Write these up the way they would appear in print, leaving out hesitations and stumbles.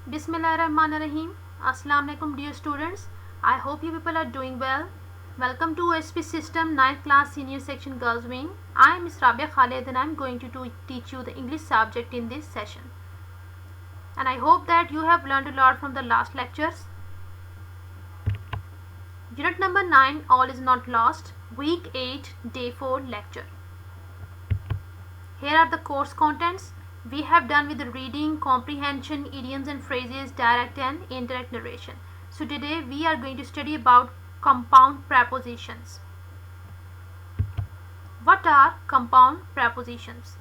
Bismillahirrahmanirrahim. Assalamu alaikum dear students. I hope you people are doing well. Welcome to OSP System 9th class senior section girls wing. I am Ms. Rabia Khalid and I am going to teach you the English subject in this session. And I hope that you have learned a lot from the last lectures. Unit number 9, All is not lost. Week 8, day 4 lecture. Here are the course contents. We have done with the reading, comprehension, idioms and phrases, direct and indirect narration. So today we are going to study about compound prepositions. What are compound prepositions?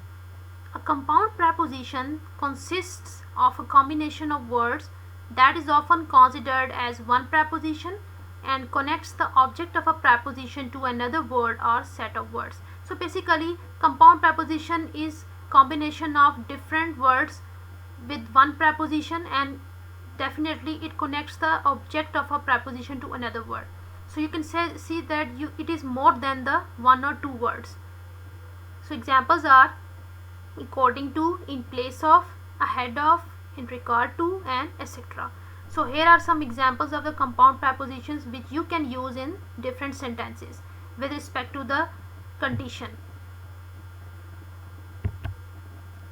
A compound preposition consists of a combination of words that is often considered as one preposition and connects the object of a preposition to another word or set of words. So basically, compound preposition is combination of different words with one preposition, and definitely it connects the object of a preposition to another word. So you can see that it is more than the one or two words. So examples are according to, in place of, ahead of, in regard to, and etc. So here are some examples of the compound prepositions which you can use in different sentences with respect to the condition.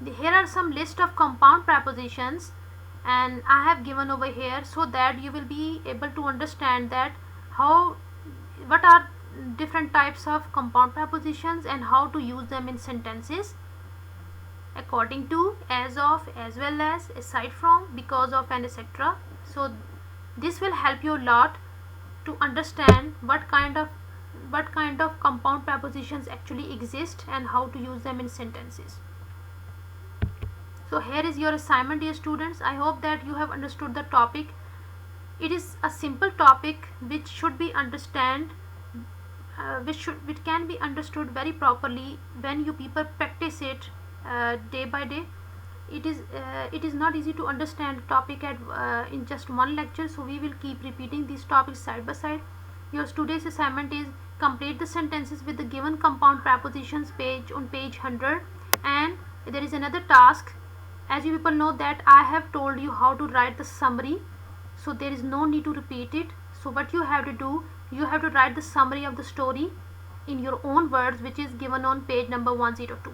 Here are some list of compound prepositions and I have given over here so that you will be able to understand that what are different types of compound prepositions and how to use them in sentences. According to, as of, as well as, aside from, because of, and etc. So this will help you a lot to understand what kind of compound prepositions actually exist and how to use them in sentences. So here is your assignment, dear students. I hope that you have understood the topic. It is a simple topic which should be which can be understood very properly when you people practice it day by day. It is not easy to understand topic in just one lecture, so we will keep repeating these topics side by side. Your today's assignment is complete the sentences with the given compound prepositions on page 100, and there is another task. As you people know that I have told you how to write the summary, so there is no need to repeat it. So what you have to do, you have to write the summary of the story in your own words, which is given on page number 102.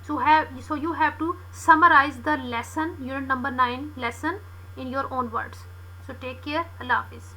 So you have to summarize the lesson, unit number 9 lesson, in your own words. So take care. Allah Hafiz.